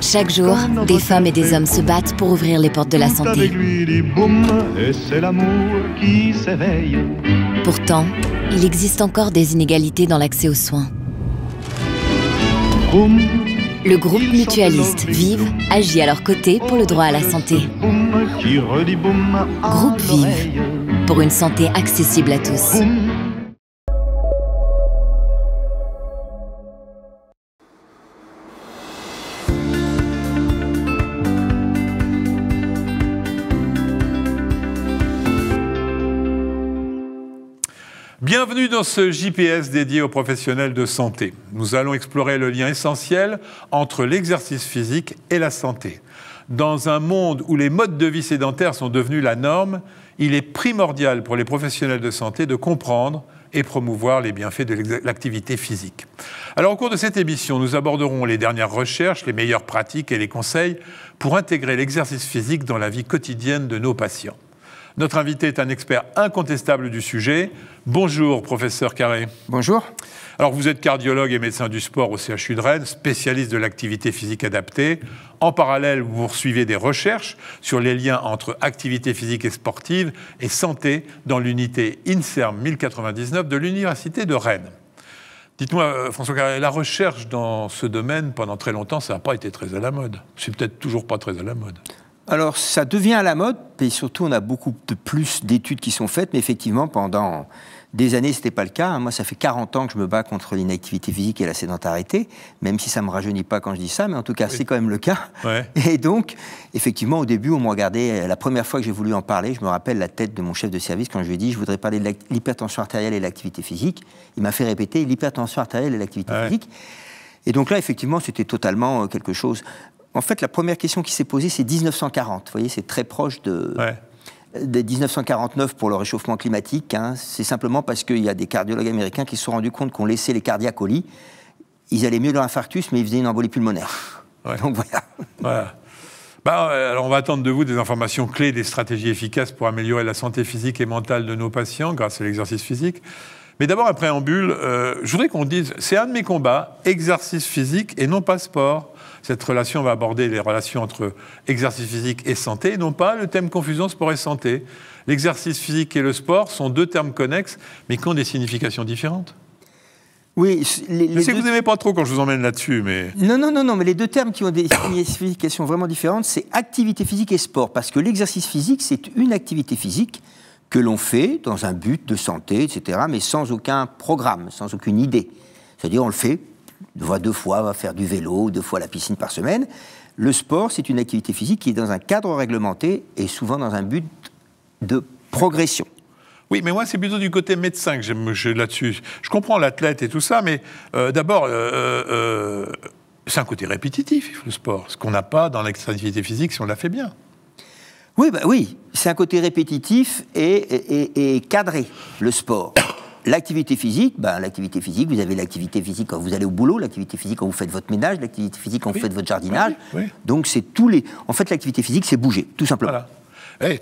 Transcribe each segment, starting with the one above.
Chaque jour, des femmes et des hommes se battent pour ouvrir les portes de la santé. Et c'est l'amour qui s'éveille. Pourtant, il existe encore des inégalités dans l'accès aux soins. Le groupe mutualiste Vive agit à leur côté pour le droit à la santé. Groupe Vive, pour une santé accessible à tous. Bienvenue dans ce JPS dédié aux professionnels de santé. Nous allons explorer le lien essentiel entre l'exercice physique et la santé. Dans un monde où les modes de vie sédentaires sont devenus la norme, il est primordial pour les professionnels de santé de comprendre et promouvoir les bienfaits de l'activité physique. Alors, au cours de cette émission, nous aborderons les dernières recherches, les meilleures pratiques et les conseils pour intégrer l'exercice physique dans la vie quotidienne de nos patients. Notre invité est un expert incontestable du sujet. Bonjour, professeur Carré. Bonjour. Alors, vous êtes cardiologue et médecin du sport au CHU de Rennes, spécialiste de l'activité physique adaptée. En parallèle, vous poursuivez des recherches sur les liens entre activité physique et sportive et santé dans l'unité INSERM 1099 de l'Université de Rennes. Dites-moi, François Carré, la recherche dans ce domaine, pendant très longtemps, ça n'a pas été très à la mode. C'est peut-être toujours pas très à la mode. Alors, ça devient à la mode, et surtout, on a beaucoup de plus d'études qui sont faites, mais effectivement, pendant des années, ce n'était pas le cas. Moi, ça fait 40 ans que je me bats contre l'inactivité physique et la sédentarité, même si ça ne me rajeunit pas quand je dis ça, mais en tout cas, oui, c'est quand même le cas. Ouais. Et donc, effectivement, au début, on me regardait, la première fois que j'ai voulu en parler, je me rappelle la tête de mon chef de service quand je lui ai dit « je voudrais parler de l'hypertension artérielle et de l'activité physique ». Il m'a fait répéter « l'hypertension artérielle et l'activité physique ». Et donc là, effectivement, c'était totalement quelque chose... En fait, la première question qui s'est posée, c'est 1940. Vous voyez, c'est très proche de 1949 pour le réchauffement climatique. Hein. C'est simplement parce qu'il y a des cardiologues américains qui se sont rendus compte qu'on laissait les cardiaques au lit. Ils allaient mieux dans l'infarctus, mais ils faisaient une embolie pulmonaire. Ouais. Donc voilà. Alors on va attendre de vous des informations clés, des stratégies efficaces pour améliorer la santé physique et mentale de nos patients grâce à l'exercice physique. Mais d'abord, un préambule, je voudrais qu'on dise, c'est un de mes combats, exercice physique et non pas sport. Cette relation va aborder les relations entre exercice physique et santé, et non pas le thème confusion sport et santé. L'exercice physique et le sport sont deux termes connexes, mais qui ont des significations différentes. Oui, je sais que vous n'aimez pas trop quand je vous emmène là-dessus, mais... Non, mais les deux termes qui ont des significations vraiment différentes, c'est activité physique et sport, parce que l'exercice physique, c'est une activité physique que l'on fait dans un but de santé, etc., mais sans aucun programme, sans aucune idée. C'est-à-dire, on le fait, on va 2 fois, on va faire du vélo, 2 fois à la piscine par semaine. Le sport, c'est une activité physique qui est dans un cadre réglementé et souvent dans un but de progression. Oui, mais moi, c'est plutôt du côté médecin que j'aime là-dessus. Je comprends l'athlète et tout ça, mais d'abord, c'est un côté répétitif, le sport, ce qu'on n'a pas dans l'activité physique si on la fait bien. Oui, c'est un côté répétitif et cadré, le sport. L'activité physique, vous avez l'activité physique quand vous allez au boulot, l'activité physique quand vous faites votre ménage, l'activité physique quand vous faites votre jardinage. Oui. Donc c'est tous les... En fait, l'activité physique, c'est bouger, tout simplement. Voilà.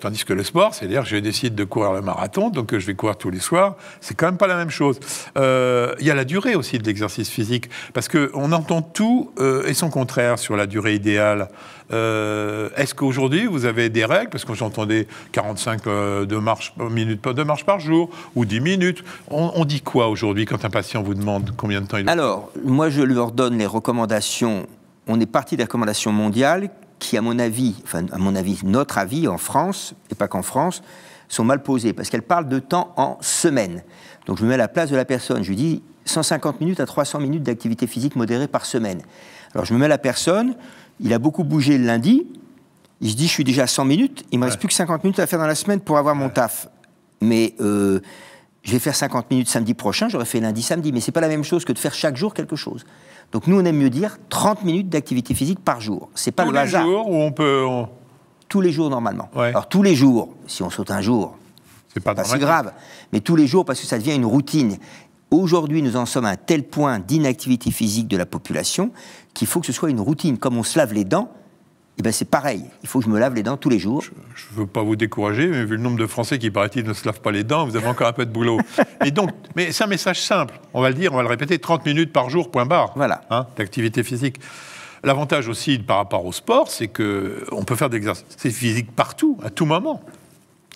Tandis que le sport, c'est-à-dire que je décide de courir le marathon, donc je vais courir tous les soirs, c'est quand même pas la même chose. Il y a la durée aussi de l'exercice physique, parce qu'on entend tout et son contraire sur la durée idéale. Est-ce qu'aujourd'hui, vous avez des règles? Parce que j'entendais 45 minutes de marche par jour, ou 10 minutes. On dit quoi aujourd'hui quand un patient vous demande combien de temps il doit... Alors, moi je leur donne les recommandations, on est parti des recommandations mondiales, qui, à mon avis, notre avis en France, et pas qu'en France, sont mal posées, parce qu'elles parlent de temps en semaine. Donc je me mets à la place de la personne, je lui dis 150 minutes à 300 minutes d'activité physique modérée par semaine. Alors je me mets à la personne, il a beaucoup bougé le lundi, il se dit je suis déjà à 100 minutes, il me reste plus que 50 minutes à faire dans la semaine pour avoir mon taf. Mais je vais faire 50 minutes samedi prochain, j'aurais fait lundi, samedi, mais c'est pas la même chose que de faire chaque jour quelque chose. Donc nous, on aime mieux dire 30 minutes d'activité physique par jour. C'est pas le hasard. Tous les jours ou on peut... Tous les jours, normalement. Ouais. Alors tous les jours, si on saute un jour, c'est pas si grave. Mais tous les jours, parce que ça devient une routine. Aujourd'hui, nous en sommes à un tel point d'inactivité physique de la population qu'il faut que ce soit une routine. Comme on se lave les dents, eh ben c'est pareil. Il faut que je me lave les dents tous les jours. Je ne veux pas vous décourager, mais vu le nombre de Français qui, paraît-il, ne se lavent pas les dents, vous avez encore un peu de boulot. Et donc, mais c'est un message simple. On va le dire, on va le répéter, 30 minutes par jour, point barre. Voilà. D'activité physique. L'avantage aussi par rapport au sport, c'est qu'on peut faire des exercices physiques partout, à tout moment.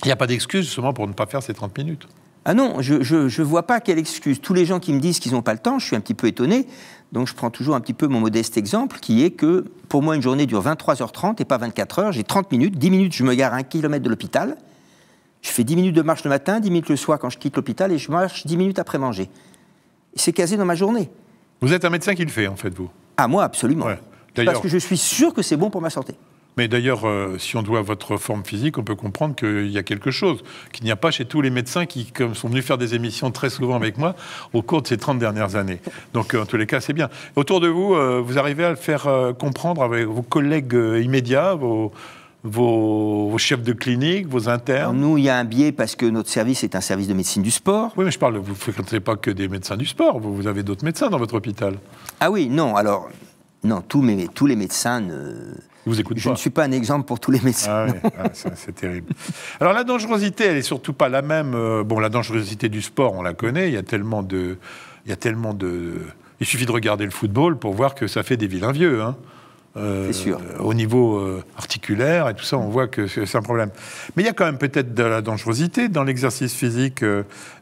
Il n'y a pas d'excuse justement pour ne pas faire ces 30 minutes. Ah non, je ne vois pas quelle excuse. Tous les gens qui me disent qu'ils n'ont pas le temps, je suis un petit peu étonné. Donc je prends toujours un petit peu mon modeste exemple, qui est que pour moi, une journée dure 23h30 et pas 24 heures. J'ai 30 minutes, 10 minutes, je me gare à 1 kilomètre de l'hôpital. Je fais 10 minutes de marche le matin, 10 minutes le soir quand je quitte l'hôpital et je marche 10 minutes après manger. C'est casé dans ma journée. Vous êtes un médecin qui le fait, en fait, vous? Ah, moi, absolument. Ouais. Parce que je suis sûr que c'est bon pour ma santé. Mais d'ailleurs, si on doit votre forme physique, on peut comprendre qu'il y a quelque chose qu'il n'y a pas chez tous les médecins qui sont venus faire des émissions très souvent avec moi au cours de ces 30 dernières années. Donc, en tous les cas, c'est bien. Autour de vous, vous arrivez à le faire comprendre avec vos collègues immédiats, vos chefs de clinique, vos internes? Alors nous, il y a un biais parce que notre service est un service de médecine du sport. Oui, mais vous ne fréquentez pas que des médecins du sport, vous avez d'autres médecins dans votre hôpital. Ah oui, non, alors, non, tous les médecins Vous écoutez pas. Je ne suis pas un exemple pour tous les médecins. Ah oui, c'est terrible. Alors la dangerosité, elle est surtout pas la même. La dangerosité du sport, on la connaît. Il suffit de regarder le football pour voir que ça fait des vilains vieux. Hein. C'est sûr. Au niveau articulaire et tout ça, on voit que c'est un problème. Mais il y a quand même peut-être de la dangerosité dans l'exercice physique.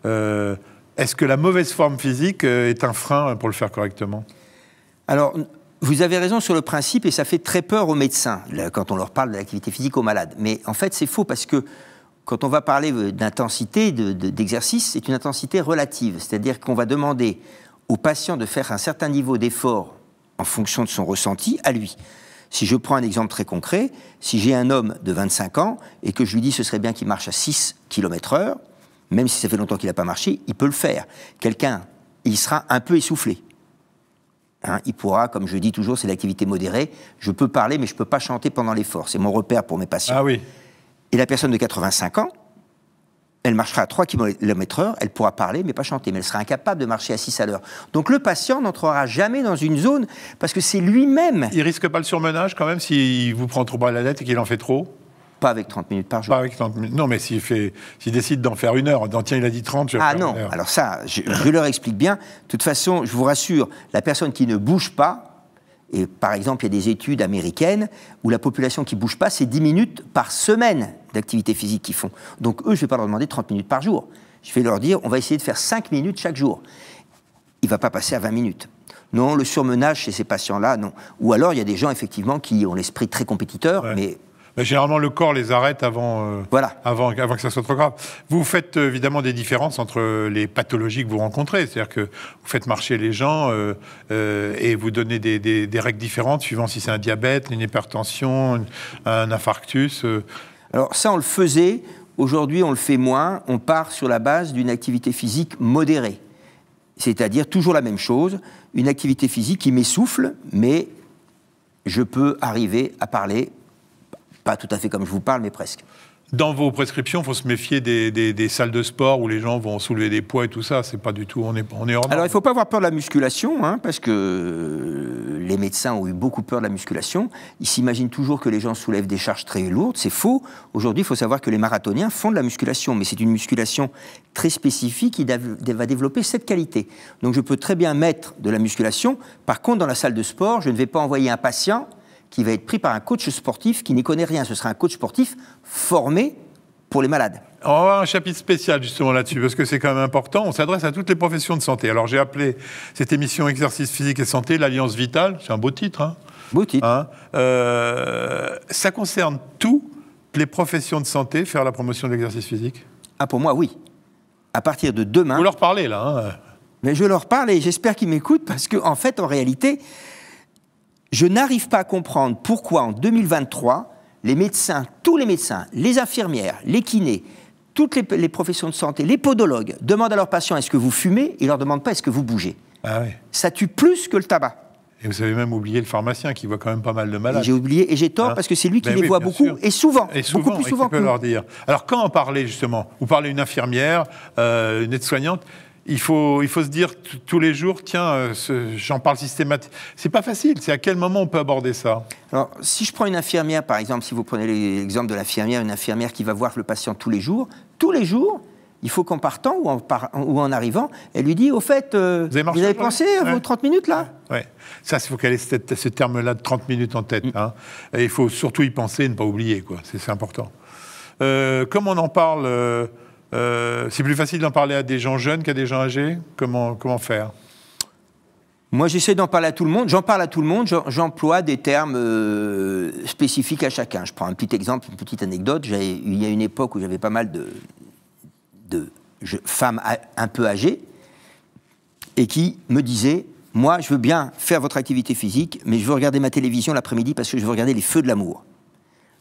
Est-ce que la mauvaise forme physique est un frein pour le faire correctement? Alors, vous avez raison sur le principe et ça fait très peur aux médecins quand on leur parle de l'activité physique aux malades. Mais en fait, c'est faux parce que quand on va parler d'intensité d'exercice, c'est une intensité relative. C'est-à-dire qu'on va demander au patient de faire un certain niveau d'effort en fonction de son ressenti à lui. Si je prends un exemple très concret, si j'ai un homme de 25 ans et que je lui dis ce serait bien qu'il marche à 6 km/h, même si ça fait longtemps qu'il n'a pas marché, il peut le faire. Quelqu'un, il sera un peu essoufflé. Hein, il pourra, comme je dis toujours, c'est l'activité modérée. Je peux parler, mais je ne peux pas chanter pendant l'effort. C'est mon repère pour mes patients. Ah oui. Et la personne de 85 ans, elle marchera à 3 km/h, elle pourra parler, mais pas chanter. Mais elle sera incapable de marcher à 6 à l'heure. Donc le patient n'entrera jamais dans une zone, parce que c'est lui-même... Il risque pas le surmenage quand même s'il vous prend trop à la lettre et qu'il en fait trop? Pas avec 30 minutes par jour. Pas avec 30 minutes. Non, mais s'il décide d'en faire 1 heure, tiens, il a dit 30, je vais Ah faire non, 1 heure. alors ça, je leur explique bien. De toute façon, je vous rassure, la personne qui ne bouge pas, et par exemple, il y a des études américaines où la population qui ne bouge pas, c'est 10 minutes par semaine d'activité physique qu'ils font. Donc eux, je ne vais pas leur demander 30 minutes par jour. Je vais leur dire, on va essayer de faire 5 minutes chaque jour. Il ne va pas passer à 20 minutes. Non, le surmenage chez ces patients-là, non. Ou alors, il y a des gens, effectivement, qui ont l'esprit très compétiteur, Ouais. mais... Généralement, le corps les arrête avant que ça soit trop grave. Vous faites évidemment des différences entre les pathologies que vous rencontrez. C'est-à-dire que vous faites marcher les gens et vous donnez des règles différentes suivant si c'est un diabète, une hypertension, un infarctus. Alors ça, on le faisait. Aujourd'hui, on le fait moins. On part sur la base d'une activité physique modérée. C'est-à-dire toujours la même chose. Une activité physique qui m'essouffle, mais je peux arriver à parler. Pas tout à fait comme je vous parle, mais presque. Dans vos prescriptions, il faut se méfier des salles de sport où les gens vont soulever des poids et tout ça. C'est pas du tout. On est hors norme. Alors, il ne faut pas avoir peur de la musculation, hein, parce que les médecins ont eu beaucoup peur de la musculation. Ils s'imaginent toujours que les gens soulèvent des charges très lourdes. C'est faux. Aujourd'hui, il faut savoir que les marathoniens font de la musculation, mais c'est une musculation très spécifique qui va développer cette qualité. Donc, je peux très bien mettre de la musculation. Par contre, dans la salle de sport, je ne vais pas envoyer un patient qui va être pris par un coach sportif qui n'y connaît rien. Ce sera un coach sportif formé pour les malades. On va avoir un chapitre spécial justement là-dessus, parce que c'est quand même important. On s'adresse à toutes les professions de santé. Alors j'ai appelé cette émission Exercice physique et santé, l'Alliance Vitale. C'est un beau titre. Hein, beau titre. Hein, ça concerne toutes les professions de santé, faire la promotion de l'exercice physique? Ah, pour moi, oui. À partir de demain... Vous leur parlez là, hein. Mais je leur parle et j'espère qu'ils m'écoutent, parce qu'en fait, en réalité... Je n'arrive pas à comprendre pourquoi, en 2023, les médecins, tous les médecins, les infirmières, les kinés, toutes les professions de santé, les podologues, demandent à leurs patients « est-ce que vous fumez ?» Ils ne leur demandent pas « est-ce que vous bougez ?» Ah oui. Ça tue plus que le tabac. Et vous avez même oublié le pharmacien qui voit quand même pas mal de malades. J'ai oublié, et j'ai tort, parce que c'est lui qui les voit beaucoup, et souvent, beaucoup plus souvent que nous. Leur dire. Alors quand en parler justement? Vous parlez une infirmière, une aide-soignante. Il faut se dire tous les jours, tiens, j'en parle systématiquement. C'est pas facile. C'est à quel moment on peut aborder ça? Alors, si je prends une infirmière, par exemple, si vous prenez l'exemple de l'infirmière, une infirmière qui va voir le patient tous les jours, Il faut qu'en partant ou en arrivant, elle lui dit, au fait, vous avez pensé à vos 30 minutes là ? Ouais. Ça, il faut qu'elle ait ce terme-là de 30 minutes en tête. Hein. Et il faut surtout y penser et ne pas oublier, quoi. C'est important. Comme on en parle, c'est plus facile d'en parler à des gens jeunes qu'à des gens âgés. Comment faire ? Moi, j'essaie d'en parler à tout le monde. J'en parle à tout le monde. J'emploie des termes spécifiques à chacun. Je prends un petit exemple, une petite anecdote. Il y a une époque où j'avais pas mal de femmes un peu âgées et qui me disaient « Moi, je veux bien faire votre activité physique, mais je veux regarder ma télévision l'après-midi parce que je veux regarder les feux de l'amour. »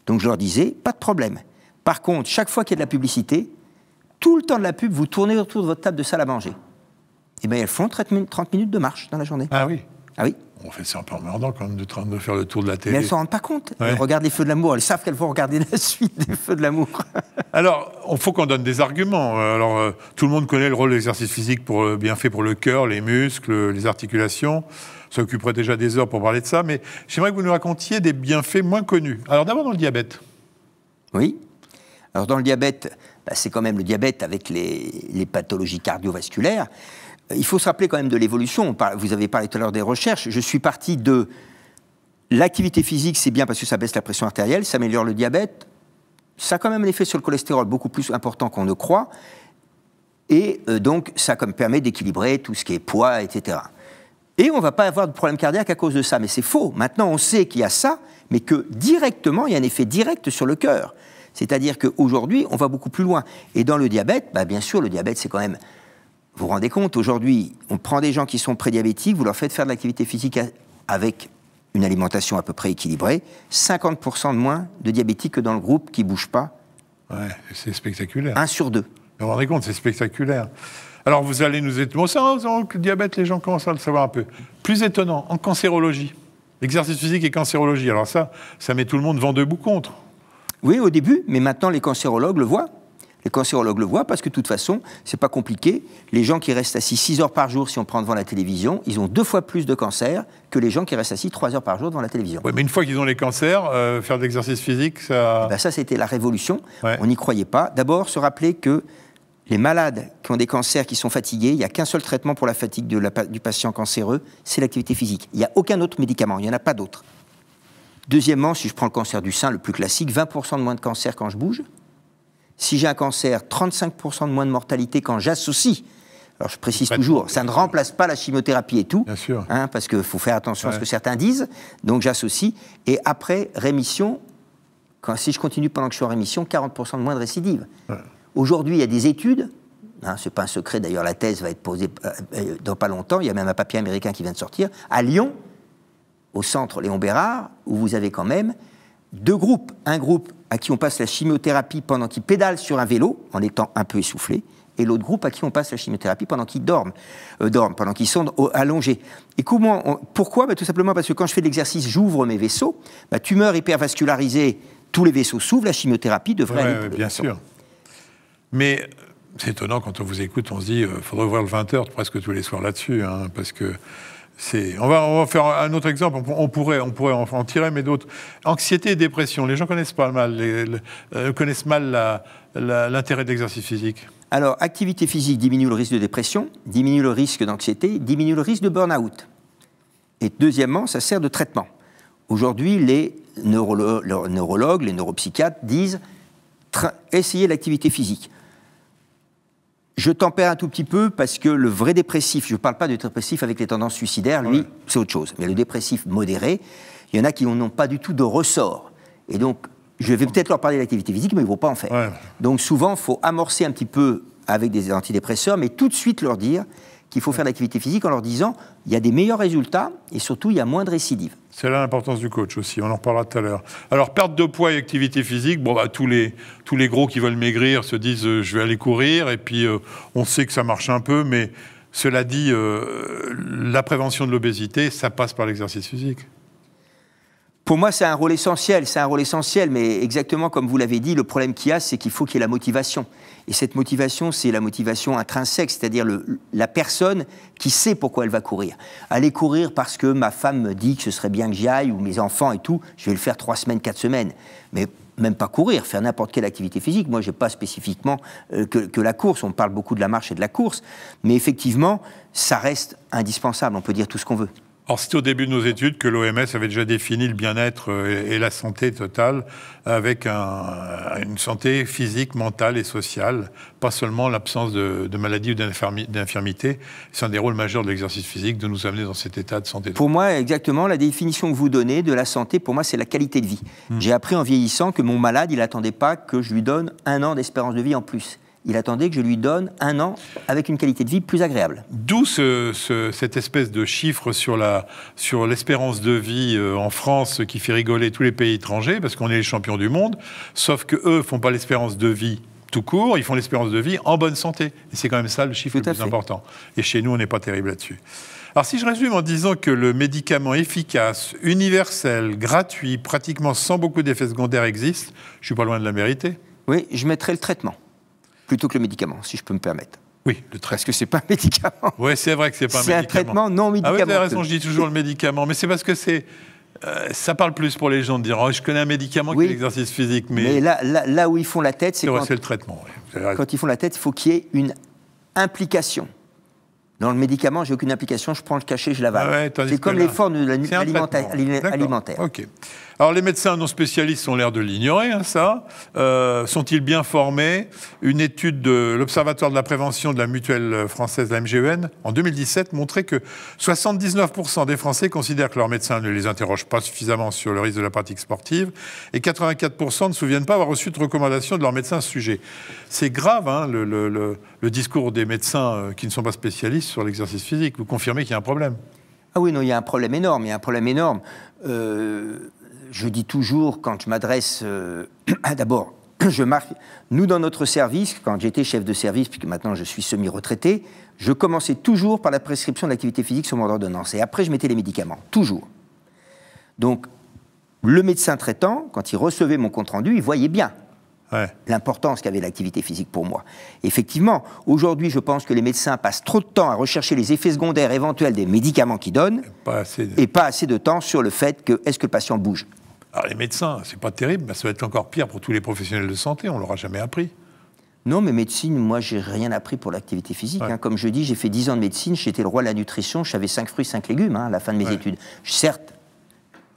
Donc, je leur disais « Pas de problème. Par contre, chaque fois qu'il y a de la publicité, tout le temps de la pub, vous tournez autour de votre table de salle à manger. » Eh bien, elles font 30 minutes de marche dans la journée. Ah oui. Ah oui. On fait ça un peu emmerdant quand même de faire le tour de la télé. Mais elles ne s'en rendent pas compte. Ouais. Elles regardent les feux de l'amour, elles savent qu'elles vont regarder la suite des feux de l'amour. Alors, il faut qu'on donne des arguments. Alors, tout le monde connaît le rôle de l'exercice physique pour bienfait pour le cœur, les muscles, les articulations. Ça occuperait déjà des heures pour parler de ça, mais j'aimerais que vous nous racontiez des bienfaits moins connus. Alors d'abord dans le diabète. Oui. Alors dans le diabète, c'est quand même le diabète avec les pathologies cardiovasculaires. Il faut se rappeler quand même de l'évolution. Vous avez parlé tout à l'heure des recherches. Je suis parti de l'activité physique, c'est bien parce que ça baisse la pression artérielle, ça améliore le diabète. Ça a quand même un effet sur le cholestérol beaucoup plus important qu'on ne croit. Et donc, ça permet d'équilibrer tout ce qui est poids, etc. Et on ne va pas avoir de problème cardiaque à cause de ça. Mais c'est faux. Maintenant, on sait qu'il y a ça, mais que directement, il y a un effet direct sur le cœur. C'est-à-dire qu'aujourd'hui, on va beaucoup plus loin. Et dans le diabète, bien sûr, le diabète, c'est quand même... Vous vous rendez compte, aujourd'hui, on prend des gens qui sont prédiabétiques, vous leur faites faire de l'activité physique avec une alimentation à peu près équilibrée, 50% de moins de diabétiques que dans le groupe qui ne bouge pas. Ouais, c'est spectaculaire. 1 sur 2. Vous vous rendez compte, c'est spectaculaire. Alors vous allez nous étonner. Bon, ça, le diabète, les gens commencent à le savoir un peu. Plus étonnant, en cancérologie. L'exercice physique et cancérologie. Alors ça met tout le monde vent debout contre. Oui, au début, mais maintenant les cancérologues le voient. Les cancérologues le voient parce que de toute façon, c'est pas compliqué. Les gens qui restent assis 6 heures par jour, si on prend devant la télévision, ils ont 2 fois plus de cancer que les gens qui restent assis 3 heures par jour devant la télévision. Oui, mais une fois qu'ils ont les cancers, faire de l'exercice physique, ça... ça, c'était la révolution. Ouais. On n'y croyait pas. D'abord, se rappeler que les malades qui ont des cancers, qui sont fatigués, il n'y a qu'un seul traitement pour la fatigue du patient cancéreux, c'est l'activité physique. Il n'y a aucun autre médicament, il n'y en a pas d'autre. Deuxièmement, si je prends le cancer du sein, le plus classique, 20% de moins de cancer quand je bouge. Si j'ai un cancer, 35% de moins de mortalité quand j'associe. Alors je précise toujours, ça ne remplace pas la chimiothérapie et tout, bien sûr. Parce qu'il faut faire attention à ce que certains disent. Donc j'associe. Et après, rémission, si je continue pendant que je suis en rémission, 40% de moins de récidive. Ouais. Aujourd'hui, il y a des études, ce n'est pas un secret, d'ailleurs la thèse va être posée dans pas longtemps, il y a même un papier américain qui vient de sortir, à Lyon, au centre Léon Bérard, où vous avez quand même 2 groupes. Un groupe à qui on passe la chimiothérapie pendant qu'ils pédalent sur un vélo, en étant un peu essoufflés, et l'autre groupe à qui on passe la chimiothérapie pendant qu'ils dorment, pendant qu'ils sont allongés. Et pourquoi ? Tout simplement parce que quand je fais de l'exercice, j'ouvre mes vaisseaux, tumeur hypervascularisée, tous les vaisseaux s'ouvrent, la chimiothérapie devrait aller... Bien sûr. Mais c'est étonnant, quand on vous écoute, on se dit, il faudrait ouvrir le 20h presque tous les soirs là-dessus, parce que... On va faire un autre exemple, on pourrait en tirer, mais d'autres. Anxiété et dépression, les gens connaissent mal l'intérêt de l'exercice physique. Alors, activité physique diminue le risque de dépression, diminue le risque d'anxiété, diminue le risque de burn-out. Et deuxièmement, ça sert de traitement. Aujourd'hui, les neurologues, les neuropsychiatres disent essayez l'activité physique. Je tempère un tout petit peu parce que le vrai dépressif, je ne parle pas de dépressif avec les tendances suicidaires, lui, c'est autre chose. Mais le dépressif modéré, il y en a qui n'ont pas du tout de ressort. Et donc, je vais peut-être leur parler de l'activité physique, mais ils ne vont pas en faire. Ouais. Donc souvent, il faut amorcer un petit peu avec des antidépresseurs, mais tout de suite leur dire qu'il faut faire de l'activité physique en leur disant il y a des meilleurs résultats et surtout, il y a moins de récidives. C'est là l'importance du coach aussi, on en reparlera tout à l'heure. Alors, perte de poids et activité physique, tous les gros qui veulent maigrir se disent je vais aller courir, et puis on sait que ça marche un peu, mais cela dit, la prévention de l'obésité, ça passe par l'exercice physique. Pour moi, c'est un rôle essentiel, mais exactement comme vous l'avez dit, le problème qu'il y a, c'est qu'il faut qu'il y ait la motivation. Et cette motivation, c'est la motivation intrinsèque, c'est-à-dire la personne qui sait pourquoi elle va courir. Aller courir parce que ma femme me dit que ce serait bien que j'y aille, ou mes enfants et tout, je vais le faire 3 semaines, 4 semaines. Mais même pas courir, faire n'importe quelle activité physique. Moi, je n'ai pas spécifiquement que la course. On parle beaucoup de la marche et de la course. Mais effectivement, ça reste indispensable. On peut dire tout ce qu'on veut. Alors, c'était au début de nos études que l'OMS avait déjà défini le bien-être et la santé totale avec une santé physique, mentale et sociale, pas seulement l'absence de maladie ou d'infirmité. C'est un des rôles majeurs de l'exercice physique, de nous amener dans cet état de santé. Pour moi, exactement, la définition que vous donnez de la santé, pour moi, c'est la qualité de vie. J'ai appris en vieillissant que mon malade, il n'attendait pas que je lui donne 1 an d'espérance de vie en plus. Il attendait que je lui donne 1 an avec une qualité de vie plus agréable. D'où cette espèce de chiffre sur l'espérance de vie en France qui fait rigoler tous les pays étrangers, parce qu'on est les champions du monde, sauf qu'eux ne font pas l'espérance de vie tout court, ils font l'espérance de vie en bonne santé. Et c'est quand même ça le chiffre le plus important. Et chez nous, on n'est pas terrible là-dessus. Alors si je résume en disant que le médicament efficace, universel, gratuit, pratiquement sans beaucoup d'effets secondaires existe, je ne suis pas loin de la vérité. Oui, je mettrais le traitement plutôt que le médicament, si je peux me permettre. Oui, le traitement. Parce que ce n'est pas un médicament. Oui, c'est vrai que ce n'est pas un médicament. C'est un traitement non médicamenteux. Ah oui, vous avez raison, je dis toujours le médicament, mais c'est parce que ça parle plus pour les gens de dire je connais un médicament qui est l'exercice physique. Mais là où ils font la tête, c'est le traitement. Oui. Quand ils font la tête, il faut qu'il y ait une implication. Dans le médicament, j'ai aucune implication, je prends le cachet, je l'avale. Ah ouais, c'est comme l'effort de alimentaire. Okay. Alors les médecins non spécialistes ont l'air de l'ignorer, ça. Sont-ils bien formés? Une étude de l'Observatoire de la prévention de la mutuelle française, la MGEN, en 2017, montrait que 79% des Français considèrent que leurs médecins ne les interrogent pas suffisamment sur le risque de la pratique sportive et 84% ne se souviennent pas avoir reçu de recommandation de leur médecin à ce sujet. C'est grave, hein, le discours des médecins qui ne sont pas spécialistes sur l'exercice physique. Vous confirmez qu'il y a un problème? Ah oui, non, il y a un problème énorme. Il y a un problème énorme. Je dis toujours, quand je m'adresse... d'abord, je marque... Nous, dans notre service, quand j'étais chef de service, puisque maintenant je suis semi-retraité, je commençais toujours par la prescription de l'activité physique sur mon ordonnance. Et après, je mettais les médicaments. Toujours. Donc, le médecin traitant, quand il recevait mon compte-rendu, il voyait bien l'importance qu'avait l'activité physique pour moi. Effectivement, aujourd'hui, je pense que les médecins passent trop de temps à rechercher les effets secondaires éventuels des médicaments qu'ils donnent et pas assez de temps sur le fait que est-ce que le patient bouge. Alors les médecins, c'est pas terrible, mais ça va être encore pire pour tous les professionnels de santé, on l'aura jamais appris. Non, mais médecine, moi, j'ai rien appris pour l'activité physique. Hein. Comme je dis, j'ai fait 10 ans de médecine, j'étais le roi de la nutrition, je savais 5 fruits, 5 légumes à la fin de mes études. Certes,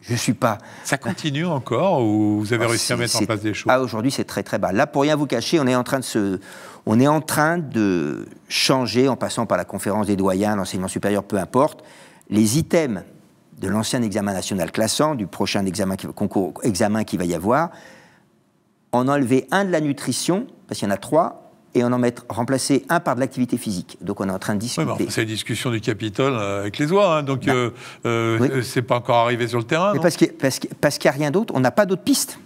je ne suis pas... Ça continue encore ou vous avez réussi à mettre en place des choses? Aujourd'hui, c'est très très bas. Là, pour rien vous cacher, on est en train de changer, en passant par la conférence des doyens, l'enseignement supérieur, peu importe, les items de l'ancien examen national classant, du prochain examen qui va y avoir, en enlever un de la nutrition, parce qu'il y en a 3, et en remplacer un par de l'activité physique. Donc on est en train de discuter. Oui, c'est la discussion du Capitole avec les oies, hein, donc c'est pas encore arrivé sur le terrain. Mais parce qu'il n'y a rien d'autre, on n'a pas d'autre piste.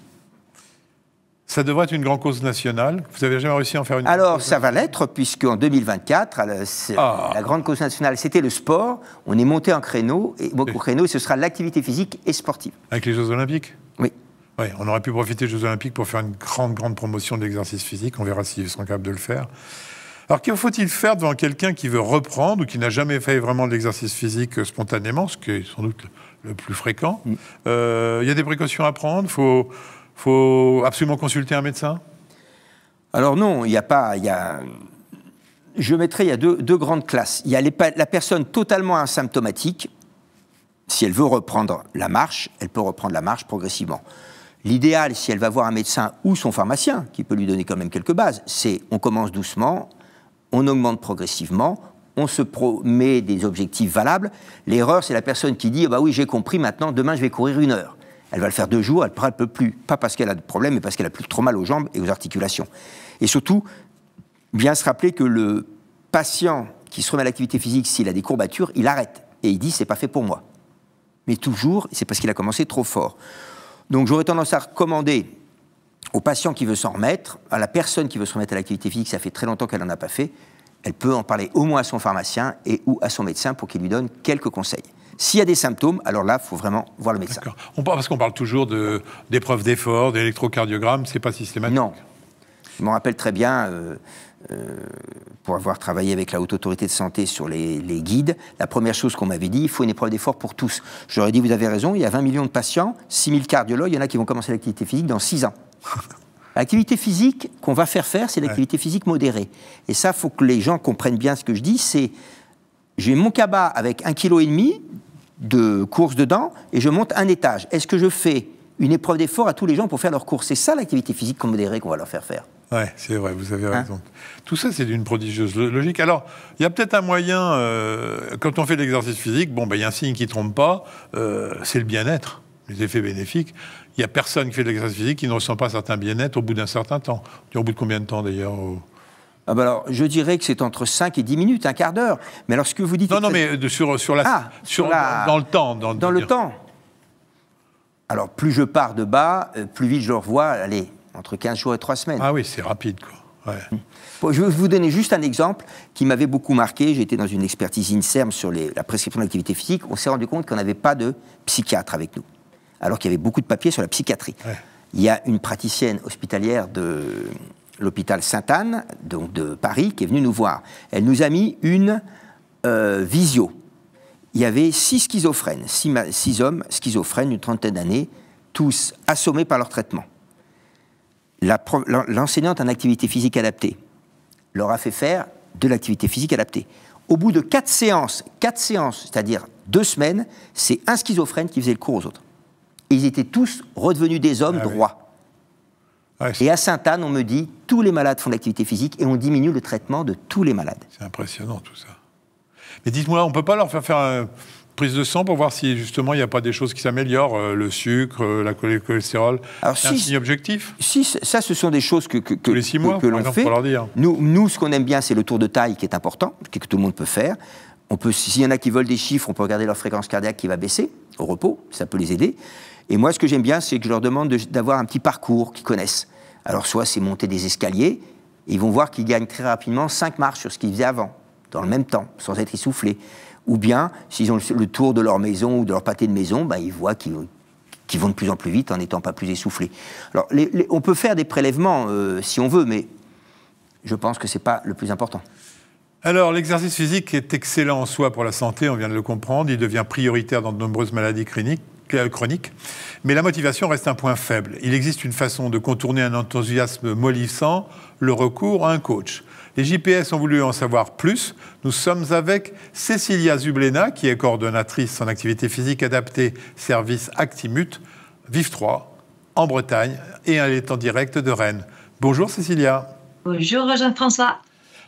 Ça devrait être une grande cause nationale. Vous n'avez jamais réussi à en faire une? Alors ça va l'être, puisqu'en 2024, la grande cause nationale, c'était le sport. On est monté en créneau, et ce sera l'activité physique et sportive. Avec les Jeux Olympiques? Oui. Oui, on aurait pu profiter des Jeux Olympiques pour faire une grande promotion de l'exercice physique. On verra s'ils seront capables de le faire. Alors, que faut-il faire devant quelqu'un qui veut reprendre ou qui n'a jamais fait vraiment de l'exercice physique spontanément, ce qui est sans doute le plus fréquent? Il y a des précautions à prendre? Faut absolument consulter un médecin? Alors non, il y a deux grandes classes. Il y a la personne totalement asymptomatique. Si elle veut reprendre la marche, elle peut reprendre la marche progressivement. L'idéal, si elle va voir un médecin ou son pharmacien, qui peut lui donner quand même quelques bases, c'est on commence doucement, on augmente progressivement, on se met des objectifs valables. L'erreur, c'est la personne qui dit « bah oui, j'ai compris, maintenant, demain, je vais courir 1 heure ». Elle va le faire 2 jours, elle ne peut plus. Pas parce qu'elle a de problème, mais parce qu'elle a plus trop mal aux jambes et aux articulations. Et surtout, bien se rappeler que le patient qui se remet à l'activité physique, s'il a des courbatures, il arrête. Et il dit « c'est pas fait pour moi ». Mais toujours, c'est parce qu'il a commencé trop fort. Donc j'aurais tendance à recommander au patient qui veut s'en remettre, à la personne qui veut se remettre à l'activité physique, ça fait très longtemps qu'elle n'en a pas fait, elle peut en parler au moins à son pharmacien et ou à son médecin pour qu'il lui donne quelques conseils. S'il y a des symptômes, alors là, il faut vraiment voir le médecin. Parce qu'on parle toujours d'épreuves d'effort, d'électrocardiogramme, c'est pas systématique. Non. Je me rappelle très bien, pour avoir travaillé avec la Haute Autorité de Santé sur les guides, la première chose qu'on m'avait dit, il faut une épreuve d'effort pour tous. J'aurais dit, vous avez raison, il y a 20 millions de patients, 6 000 cardiologues, il y en a qui vont commencer l'activité physique dans 6 ans. L'activité physique qu'on va faire, c'est l'activité physique modérée. Et ça, il faut que les gens comprennent bien ce que je dis, c'est j'ai mon cabas avec 1,5 kg de course dedans et je monte un étage. Est-ce que je fais une épreuve d'effort à tous les gens pour faire leur course? C'est ça l'activité physique modérée qu'on va leur faire faire. Oui, c'est vrai, vous avez raison. Tout ça, c'est d'une prodigieuse logique. Alors, il y a peut-être un moyen, quand on fait de l'exercice physique, il y a un signe qui ne trompe pas, c'est le bien-être, les effets bénéfiques. Il n'y a personne qui fait de l'exercice physique qui ne ressent pas certain bien-être au bout d'un certain temps. Au bout de combien de temps, d'ailleurs alors, je dirais que c'est entre 5 et 10 minutes, un quart d'heure. Mais alors, ce que vous dites... Non, mais dans le temps. Dans le temps. Alors, plus je pars de bas, plus vite je le revois, allez, entre 15 jours et 3 semaines. Ah oui, c'est rapide, quoi. Ouais. Bon, je vais vous donner juste un exemple qui m'avait beaucoup marqué. J'étais dans une expertise INSERM sur la prescription d'activité physique. On s'est rendu compte qu'on n'avait pas de psychiatre avec nous, alors qu'il y avait beaucoup de papiers sur la psychiatrie. Ouais. Il y a une praticienne hospitalière de l'hôpital Sainte-Anne, donc de Paris, qui est venue nous voir. Elle nous a mis une visio. Il y avait 6 schizophrènes, 6 hommes schizophrènes d'une trentaine d'années, tous assommés par leur traitement. L'enseignante en activité physique adaptée leur a fait faire de l'activité physique adaptée. Au bout de 4 séances, c'est-à-dire 2 semaines, c'est un schizophrène qui faisait le cours aux autres. Et ils étaient tous redevenus des hommes droits. Ouais, et à Sainte-Anne, on me dit, tous les malades font de l'activité physique et on diminue le traitement de tous les malades. C'est impressionnant tout ça. Mais dites-moi, on ne peut pas leur faire une prise de sang pour voir si justement il n'y a pas des choses qui s'améliorent, le sucre, le cholestérol? C'est un signe objectif? Si, ça ce sont des choses que tous les 6 mois, que l'on fait. Pour leur dire. Nous, ce qu'on aime bien, c'est le tour de taille qui est important, que tout le monde peut faire. S'il y en a qui veulent des chiffres, on peut regarder leur fréquence cardiaque qui va baisser au repos, ça peut les aider. Et moi, ce que j'aime bien, c'est que je leur demande d'avoir un petit parcours qu'ils connaissent. Alors, soit c'est monter des escaliers, et ils vont voir qu'ils gagnent très rapidement 5 marches sur ce qu'ils faisaient avant, dans le même temps, sans être essoufflés. Ou bien, s'ils ont le tour de leur maison ou de leur pâté de maison, ils voient qu'ils vont de plus en plus vite en n'étant pas plus essoufflés. Alors, on peut faire des prélèvements si on veut, mais je pense que ce n'est pas le plus important. Alors, l'exercice physique est excellent en soi pour la santé, on vient de le comprendre. Il devient prioritaire dans de nombreuses maladies chroniques, mais la motivation reste un point faible. Il existe une façon de contourner un enthousiasme mollissant, le recours à un coach. Les JPS ont voulu en savoir plus. Nous sommes avec Cécilia Zublena, qui est coordonnatrice en activité physique adaptée, service Actimut, Vive3, en Bretagne, et elle est en direct de Rennes. Bonjour Cécilia. Bonjour Jean-François.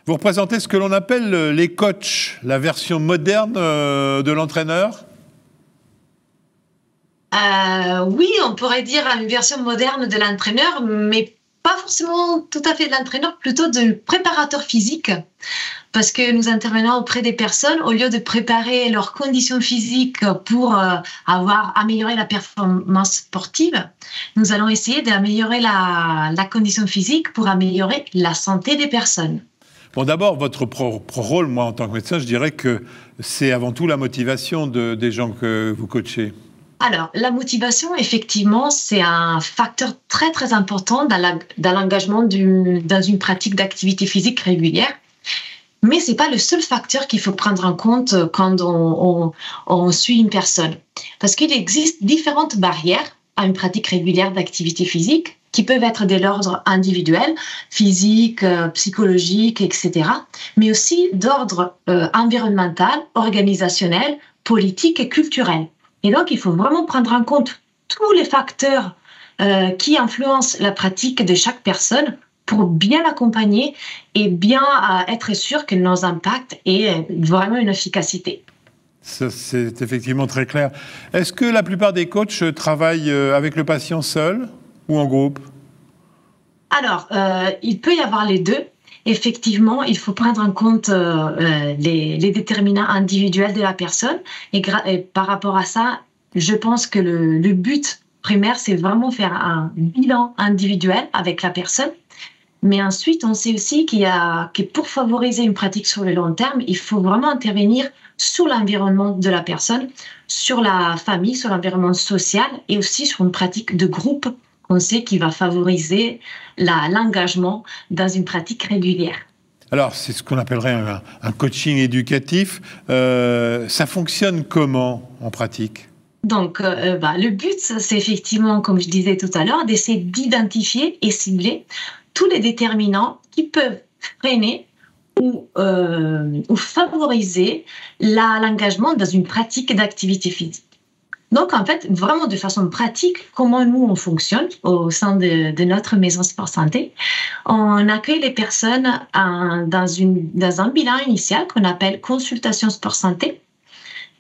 Vous représentez ce que l'on appelle les coachs, la version moderne de l'entraîneur? Oui, on pourrait dire une version moderne de l'entraîneur, mais pas forcément tout à fait de l'entraîneur, plutôt de préparateur physique, parce que nous intervenons auprès des personnes, au lieu de préparer leurs conditions physiques pour améliorer la performance sportive, nous allons essayer d'améliorer la condition physique pour améliorer la santé des personnes. Bon, d'abord, votre rôle, moi, en tant que médecin, je dirais que c'est avant tout la motivation des gens que vous coachez. Alors, la motivation, effectivement, c'est un facteur très, très important dans l'engagement dans une pratique d'activité physique régulière. Mais ce n'est pas le seul facteur qu'il faut prendre en compte quand on suit une personne. Parce qu'il existe différentes barrières à une pratique régulière d'activité physique qui peuvent être de l'ordre individuel, physique, psychologique, etc. Mais aussi d'ordre environnemental, organisationnel, politique et culturel. Et donc, il faut vraiment prendre en compte tous les facteurs qui influencent la pratique de chaque personne pour bien l'accompagner et bien être sûr que nos impacts aient vraiment une efficacité. Ça, c'est effectivement très clair. Est-ce que la plupart des coachs travaillent avec le patient seul ou en groupe? Alors, il peut y avoir les deux. Effectivement, il faut prendre en compte les déterminants individuels de la personne. Et par rapport à ça, je pense que le but primaire, c'est vraiment faire un bilan individuel avec la personne. Mais ensuite, on sait aussi que pour favoriser une pratique sur le long terme, il faut vraiment intervenir sur l'environnement de la personne, sur la famille, sur l'environnement social et aussi sur une pratique de groupe. On sait qu'il va favoriser l'engagement dans une pratique régulière. Alors, c'est ce qu'on appellerait un coaching éducatif. Ça fonctionne comment en pratique? Donc, le but, c'est effectivement, comme je disais tout à l'heure, d'essayer d'identifier et cibler tous les déterminants qui peuvent freiner ou favoriser l'engagement dans une pratique d'activité physique. Donc, en fait, vraiment de façon pratique, comment nous, on fonctionne au sein de notre maison Sport Santé. On accueille les personnes dans un bilan initial qu'on appelle consultation Sport Santé.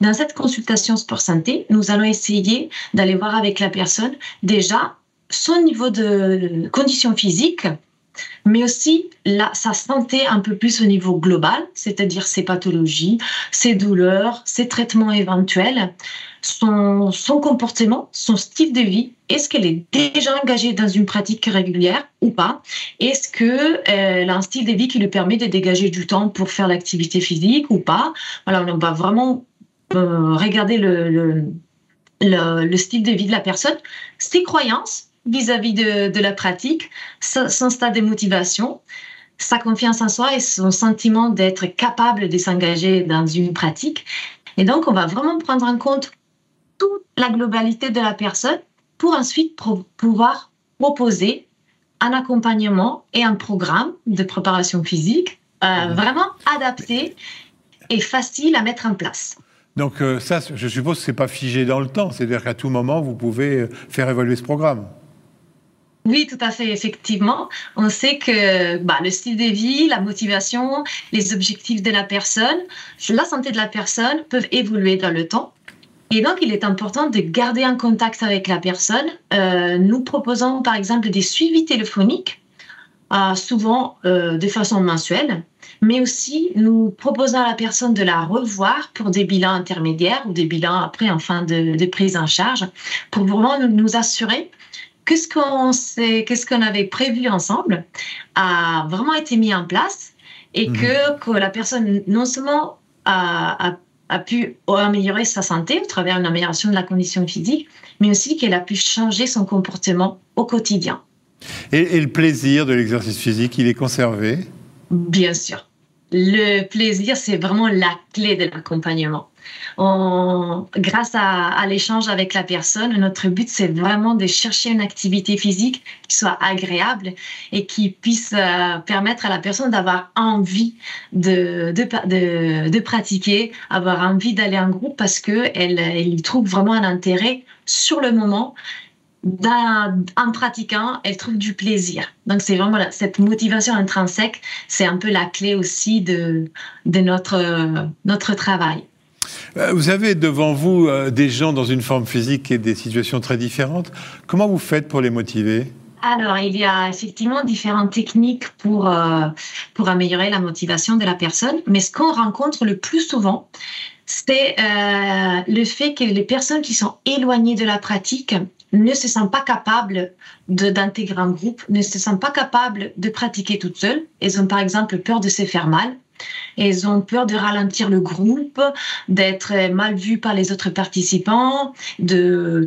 Dans cette consultation Sport Santé, nous allons essayer d'aller voir avec la personne déjà son niveau de condition physique, mais aussi sa santé un peu plus au niveau global, c'est-à-dire ses pathologies, ses douleurs, ses traitements éventuels, son comportement, son style de vie. Est-ce qu'elle est déjà engagée dans une pratique régulière ou pas? Est-ce qu'elle a un style de vie qui lui permet de dégager du temps pour faire l'activité physique ou pas? Voilà, on va vraiment regarder le style de vie de la personne, ses croyances vis-à-vis de la pratique, son stade de motivation, sa confiance en soi et son sentiment d'être capable de s'engager dans une pratique. Et donc, on va vraiment prendre en compte toute la globalité de la personne pour ensuite pouvoir proposer un accompagnement et un programme de préparation physique vraiment adapté et facile à mettre en place. Donc ça, je suppose que ce n'est pas figé dans le temps, c'est-à-dire qu'à tout moment, vous pouvez faire évoluer ce programme. Oui, tout à fait, effectivement. On sait que le style de vie, la motivation, les objectifs de la personne, la santé de la personne peuvent évoluer dans le temps. Et donc, il est important de garder un contact avec la personne. Nous proposons, par exemple, des suivis téléphoniques, souvent de façon mensuelle, mais aussi nous proposons à la personne de la revoir pour des bilans intermédiaires ou des bilans après en fin de prise en charge, pour vraiment nous assurer que ce qu'on avait prévu ensemble a vraiment été mis en place et que la personne non seulement a pu améliorer sa santé au travers d'une amélioration de la condition physique, mais aussi qu'elle a pu changer son comportement au quotidien. Et le plaisir de l'exercice physique, il est conservé? Bien sûr. Le plaisir, c'est vraiment la clé de l'accompagnement. Grâce à l'échange avec la personne, notre but, c'est vraiment de chercher une activité physique qui soit agréable et qui puisse permettre à la personne d'avoir envie de pratiquer, avoir envie d'aller en groupe parce qu'elle y trouve vraiment un intérêt sur le moment. En pratiquant, elle trouve du plaisir. Donc, c'est vraiment cette motivation intrinsèque, c'est un peu la clé aussi de notre travail. Vous avez devant vous des gens dans une forme physique et des situations très différentes. Comment vous faites pour les motiver ? Alors, il y a effectivement différentes techniques pour améliorer la motivation de la personne. Mais ce qu'on rencontre le plus souvent, c'est le fait que les personnes qui sont éloignées de la pratique ne se sentent pas capables d'intégrer un groupe, ne se sentent pas capables de pratiquer toutes seules. Elles ont par exemple peur de se faire mal. Elles ont peur de ralentir le groupe, d'être mal vues par les autres participants,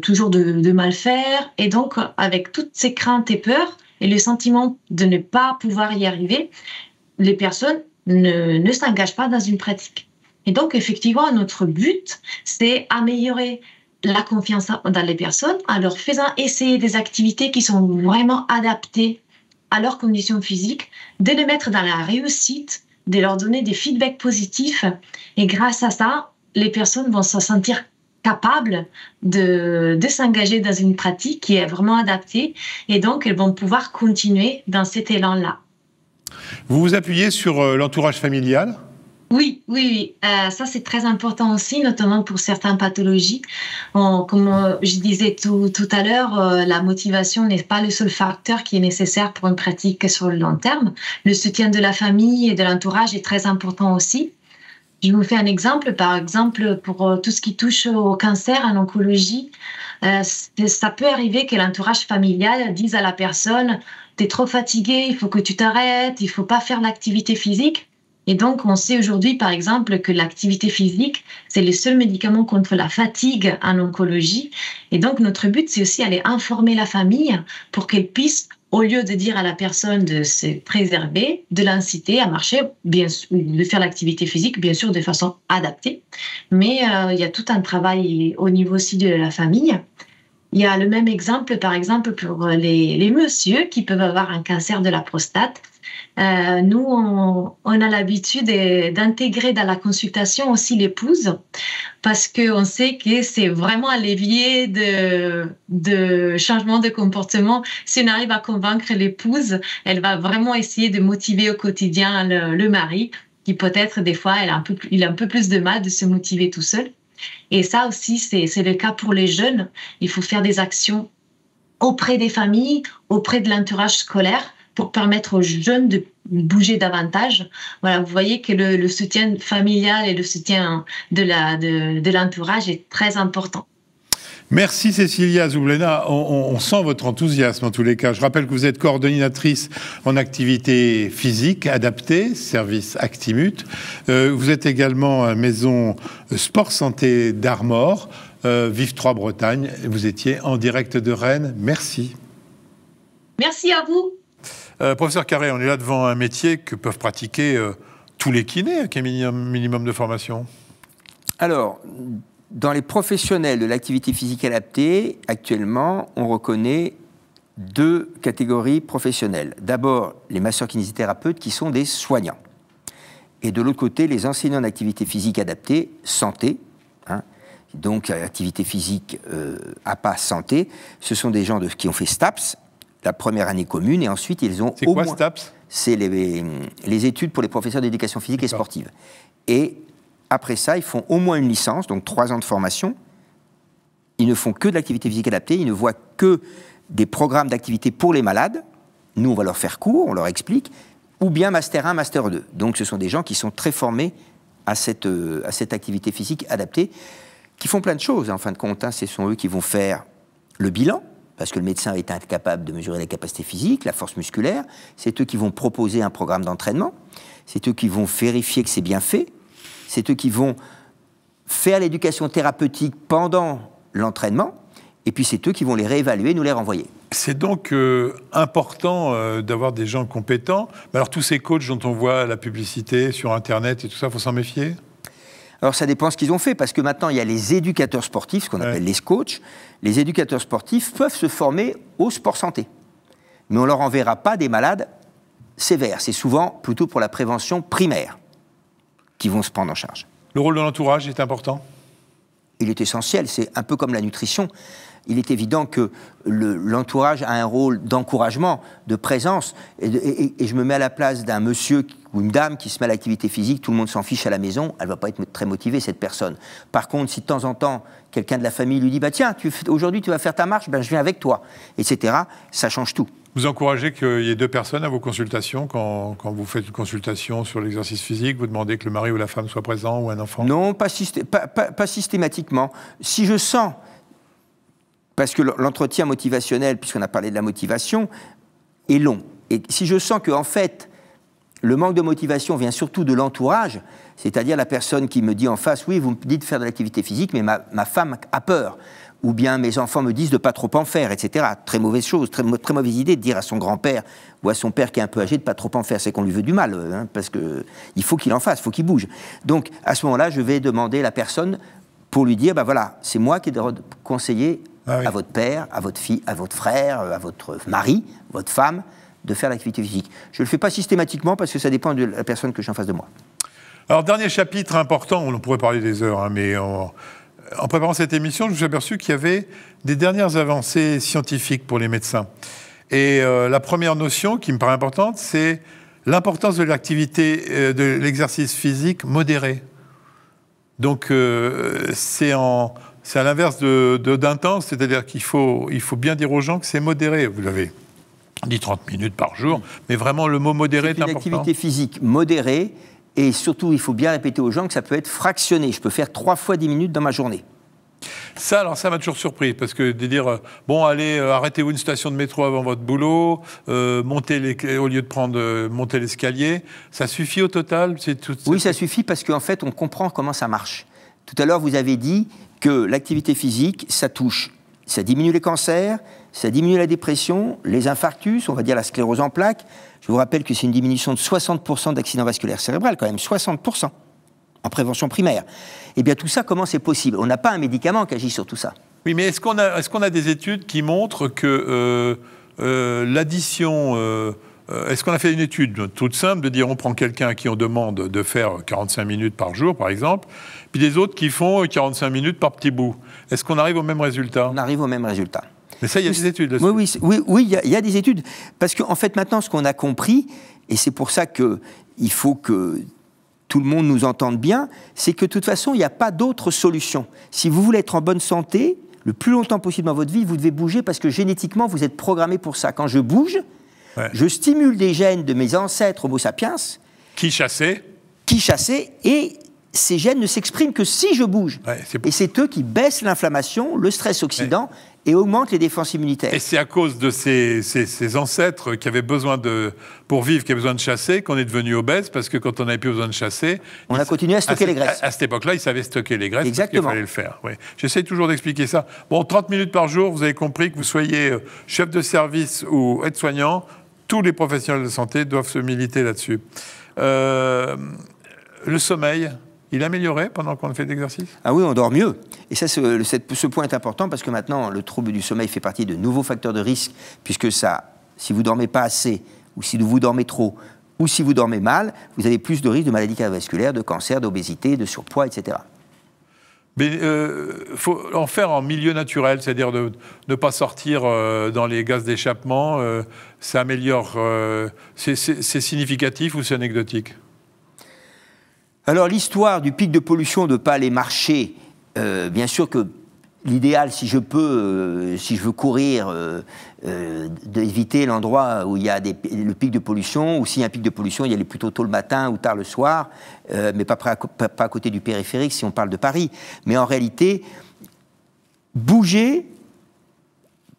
toujours de mal faire. Et donc, avec toutes ces craintes et peurs et le sentiment de ne pas pouvoir y arriver, les personnes ne s'engagent pas dans une pratique. Et donc, effectivement, notre but, c'est améliorer la confiance dans les personnes en leur faisant essayer des activités qui sont vraiment adaptées à leurs conditions physiques, de les mettre dans la réussite, de leur donner des feedbacks positifs. Et grâce à ça, les personnes vont se sentir capables de s'engager dans une pratique qui est vraiment adaptée. Et donc, elles vont pouvoir continuer dans cet élan-là. Vous vous appuyez sur l'entourage familial ? Oui. Ça, c'est très important aussi, notamment pour certaines pathologies. Comme je disais tout à l'heure, la motivation n'est pas le seul facteur qui est nécessaire pour une pratique sur le long terme. Le soutien de la famille et de l'entourage est très important aussi. Je vous fais un exemple. Par exemple, pour tout ce qui touche au cancer, en oncologie, ça peut arriver que l'entourage familial dise à la personne « T'es trop fatigué, il faut que tu t'arrêtes, il faut pas faire l'activité physique ». Et donc, on sait aujourd'hui, par exemple, que l'activité physique, c'est le seul médicament contre la fatigue en oncologie. Et donc, notre but, c'est aussi aller informer la famille pour qu'elle puisse, au lieu de dire à la personne de se préserver, de l'inciter à marcher, bien sûr, de faire l'activité physique, bien sûr, de façon adaptée, Mais il y a tout un travail au niveau aussi de la famille. Il y a le même exemple, par exemple, pour les messieurs qui peuvent avoir un cancer de la prostate. Nous, on a l'habitude d'intégrer dans la consultation aussi l'épouse parce qu'on sait que c'est vraiment un levier de changement de comportement. Si on arrive à convaincre l'épouse, elle va vraiment essayer de motiver au quotidien le mari qui peut-être des fois il a un peu plus de mal de se motiver tout seul. Et ça aussi, c'est le cas pour les jeunes. Il faut faire des actions auprès des familles, auprès de l'entourage scolaire pour permettre aux jeunes de bouger davantage. Voilà, vous voyez que le soutien familial et le soutien de l'entourage est très important. Merci Cécilia Zublena, on sent votre enthousiasme en tous les cas. Je rappelle que vous êtes coordonnatrice en activité physique adaptée, service Actimut. Vous êtes également à Maison Sport Santé d'Armor, Vive 3 Bretagne. Vous étiez en direct de Rennes. Merci. Merci à vous. Professeur Carré, on est là devant un métier que peuvent pratiquer tous les kinés avec un minimum de formation. Alors, dans les professionnels de l'activité physique adaptée, actuellement, on reconnaît 2 catégories professionnelles. D'abord, les masseurs-kinésithérapeutes qui sont des soignants. Et de l'autre côté, les enseignants d'activité physique adaptée, santé. Donc, activité physique APA santé, ce sont des gens qui ont fait STAPS, la première année commune, et ensuite ils ont au moins... C'est quoi STAPS ? C'est les études pour les professeurs d'éducation physique et sportive. Et après ça, ils font au moins une licence, donc 3 ans de formation. Ils ne font que de l'activité physique adaptée, ils ne voient que des programmes d'activité pour les malades. Nous, on va leur faire cours, on leur explique, ou bien Master 1, Master 2. Donc ce sont des gens qui sont très formés à cette activité physique adaptée, qui font plein de choses. En fin de compte, ce sont eux qui vont faire le bilan, parce que le médecin est incapable de mesurer la capacité physique, la force musculaire. C'est eux qui vont proposer un programme d'entraînement. C'est eux qui vont vérifier que c'est bien fait. C'est eux qui vont faire l'éducation thérapeutique pendant l'entraînement, et puis c'est eux qui vont les réévaluer, nous les renvoyer. C'est donc important d'avoir des gens compétents. Mais alors tous ces coachs dont on voit la publicité sur Internet et tout ça, il faut s'en méfier ? Alors ça dépend ce qu'ils ont fait, parce que maintenant il y a les éducateurs sportifs, ce qu'on appelle les coachs. Les éducateurs sportifs peuvent se former au sport santé, mais on ne leur enverra pas des malades sévères. C'est souvent plutôt pour la prévention primaire qui vont se prendre en charge. Le rôle de l'entourage est important ? Il est essentiel, c'est un peu comme la nutrition. Il est évident que l'entourage a un rôle d'encouragement, de présence, et je me mets à la place d'un monsieur ou une dame qui se met à l'activité physique, tout le monde s'en fiche à la maison, elle ne va pas être très motivée, cette personne. Par contre, si de temps en temps, quelqu'un de la famille lui dit « bah tiens, aujourd'hui tu vas faire ta marche, ben, je viens avec toi », etc., ça change tout. Vous encouragez qu'il y ait 2 personnes à vos consultations quand vous faites une consultation sur l'exercice physique, vous demandez que le mari ou la femme soit présent ou un enfant ? Non, pas systématiquement. Si je sens, parce que l'entretien motivationnel, puisqu'on a parlé de la motivation, est long. Et si je sens qu'en fait, le manque de motivation vient surtout de l'entourage, c'est-à-dire la personne qui me dit en face « oui, vous me dites de faire de l'activité physique, mais ma femme a peur ». Ou bien mes enfants me disent de ne pas trop en faire, etc. Très mauvaise chose, très mauvaise idée de dire à son grand-père ou à son père qui est un peu âgé de ne pas trop en faire. C'est qu'on lui veut du mal, parce qu'il faut qu'il en fasse, il faut qu'il bouge. Donc, à ce moment-là, je vais demander à la personne pour lui dire, ben voilà, c'est moi qui ai conseillé à votre père, à votre fille, à votre frère, à votre mari, votre femme, de faire l'activité physique. Je ne le fais pas systématiquement parce que ça dépend de la personne que j'ai en face de moi. Alors, dernier chapitre important, on pourrait parler des heures, mais... En préparant cette émission, je me suis aperçu qu'il y avait des dernières avancées scientifiques pour les médecins. Et la première notion qui me paraît importante, c'est l'importance de l'activité, de l'exercice physique modéré. Donc, c'est à l'inverse d'intense, c'est-à-dire qu'il faut bien dire aux gens que c'est modéré. Vous l'avez dit 30 minutes par jour, mais vraiment le mot modéré est important. C'est une activité physique modérée. Et surtout, il faut bien répéter aux gens que ça peut être fractionné. Je peux faire 3 fois 10 minutes dans ma journée. Ça, alors ça m'a toujours surpris, parce que de dire, bon, allez, arrêtez-vous une station de métro avant votre boulot, au lieu de monter l'escalier, ça suffit au total? Oui, ça suffit parce qu'en fait, on comprend comment ça marche. Tout à l'heure, vous avez dit que l'activité physique, ça diminue les cancers, ça diminue la dépression, les infarctus, on va dire la sclérose en plaques. Je vous rappelle que c'est une diminution de 60% d'accidents vasculaires cérébraux, quand même, 60%. en prévention primaire. Eh bien, tout ça, comment c'est possible? On n'a pas un médicament qui agit sur tout ça. Oui, mais est-ce qu'on a des études qui montrent que l'addition... est-ce qu'on a fait une étude toute simple de dire on prend quelqu'un à qui on demande de faire 45 minutes par jour, par exemple, puis des autres qui font 45 minutes par petit bout. Est-ce qu'on arrive au même résultat? On arrive au même résultat. Mais ça, il y a des études là-dessus. Oui, il y a des études. Parce qu'en fait, maintenant, ce qu'on a compris, et c'est pour ça qu'il faut que tout le monde nous entende bien, c'est que de toute façon, il n'y a pas d'autre solution. Si vous voulez être en bonne santé, le plus longtemps possible dans votre vie, vous devez bouger parce que génétiquement, vous êtes programmé pour ça. Quand je bouge, je stimule des gènes de mes ancêtres Homo sapiens. Qui chassaient, et ces gènes ne s'expriment que si je bouge. Et c'est eux qui baissent l'inflammation, le stress oxydant, et augmentent les défenses immunitaires. Et c'est à cause de ces ancêtres qui avaient besoin pour vivre, qui avaient besoin de chasser, qu'on est devenu obèse, parce que quand on n'avait plus besoin de chasser... On a continué à stocker les graisses. À cette époque-là, ils savaient stocker les graisses. Exactement. Parce qu'il fallait le faire. Oui. J'essaie toujours d'expliquer ça. Bon, 30 minutes par jour, vous avez compris que vous soyez chef de service ou aide-soignant, tous les professionnels de santé doivent se militer là-dessus. Le sommeil, il est amélioré pendant qu'on fait de l'exercice? Ah oui, on dort mieux. Et ça, ce point est important parce que maintenant, le trouble du sommeil fait partie de nouveaux facteurs de risque, puisque ça, si vous ne dormez pas assez, ou si vous dormez trop, ou si vous dormez mal, vous avez plus de risques de maladies cardiovasculaires, de cancer, d'obésité, de surpoids, etc. Mais faut en faire en milieu naturel, c'est-à-dire de ne pas sortir dans les gaz d'échappement, ça améliore... c'est significatif ou c'est anecdotique? Alors l'histoire du pic de pollution, de ne pas aller marcher, bien sûr que l'idéal, si je veux courir, d'éviter l'endroit où il y a le pic de pollution, ou s'il y a un pic de pollution, y aller plutôt tôt le matin ou tard le soir, mais pas à côté du périphérique si on parle de Paris. Mais en réalité, bouger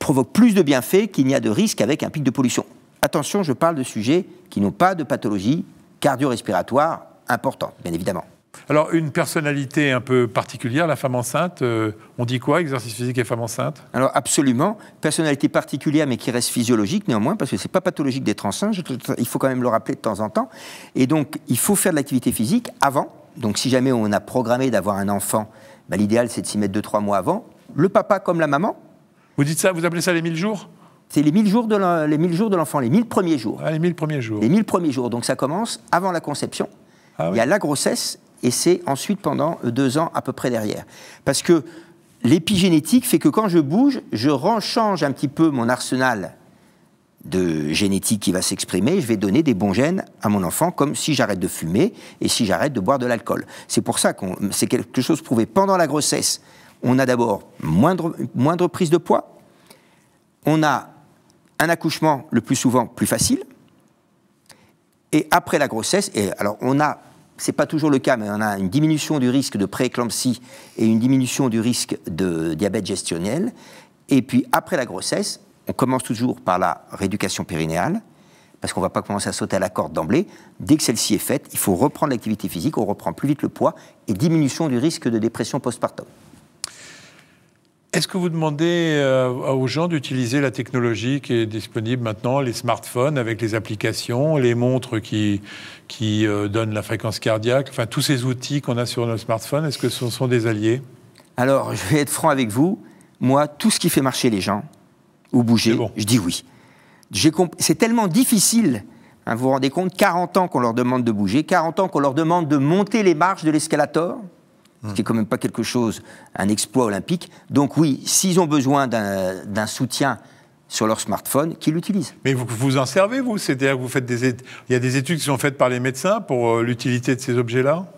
provoque plus de bienfaits qu'il n'y a de risque avec un pic de pollution. Attention, je parle de sujets qui n'ont pas de pathologie cardio-respiratoire importante, bien évidemment. Alors, une personnalité un peu particulière, la femme enceinte, on dit quoi, exercice physique et femme enceinte? Alors, absolument. Personnalité particulière, mais qui reste physiologique, néanmoins, parce que c'est pas pathologique d'être enceinte, il faut quand même le rappeler de temps en temps. Et donc, il faut faire de l'activité physique avant. Donc, si jamais on a programmé d'avoir un enfant, ben, l'idéal, c'est de s'y mettre 2-3 mois avant. Le papa comme la maman. Vous dites ça, vous appelez ça les 1000 jours? C'est les 1000 jours de l'enfant, les 1000 premiers jours. Ah, les 1000 premiers jours. Les 1000 premiers jours. Donc, ça commence avant la conception. Ah, oui. Il y a la grossesse, et c'est ensuite pendant 2 ans à peu près derrière. Parce que l'épigénétique fait que quand je bouge, je rechange un petit peu mon arsenal de génétique qui va s'exprimer, je vais donner des bons gènes à mon enfant, comme si j'arrête de fumer et si j'arrête de boire de l'alcool. C'est pour ça que c'est quelque chose prouvé. Pendant la grossesse, on a d'abord moindre prise de poids, on a un accouchement le plus souvent plus facile, et après la grossesse, et alors on a, c'est pas toujours le cas, mais on a une diminution du risque de prééclampsie et une diminution du risque de diabète gestationnel. Et puis après la grossesse, on commence toujours par la rééducation périnéale, parce qu'on ne va pas commencer à sauter à la corde d'emblée. Dès que celle-ci est faite, il faut reprendre l'activité physique, on reprend plus vite le poids, et diminution du risque de dépression postpartum. Est-ce que vous demandez aux gens d'utiliser la technologie qui est disponible maintenant, les smartphones avec les applications, les montres qui donnent la fréquence cardiaque, enfin tous ces outils qu'on a sur nos smartphones, est-ce que ce sont des alliés? Alors, je vais être franc avec vous. Moi, tout ce qui fait marcher les gens, ou bouger, bon. Je dis oui. C'est tellement difficile, hein, vous vous rendez compte, 40 ans qu'on leur demande de bouger, 40 ans qu'on leur demande de monter les marches de l'escalator, ce qui n'est quand même pas quelque chose, un exploit olympique. Donc oui, s'ils ont besoin d'un soutien sur leur smartphone, qu'ils l'utilisent. Mais vous en servez, vous? C'est-à-dire que vous faites il y a des études qui sont faites par les médecins pour l'utilité de ces objets-là?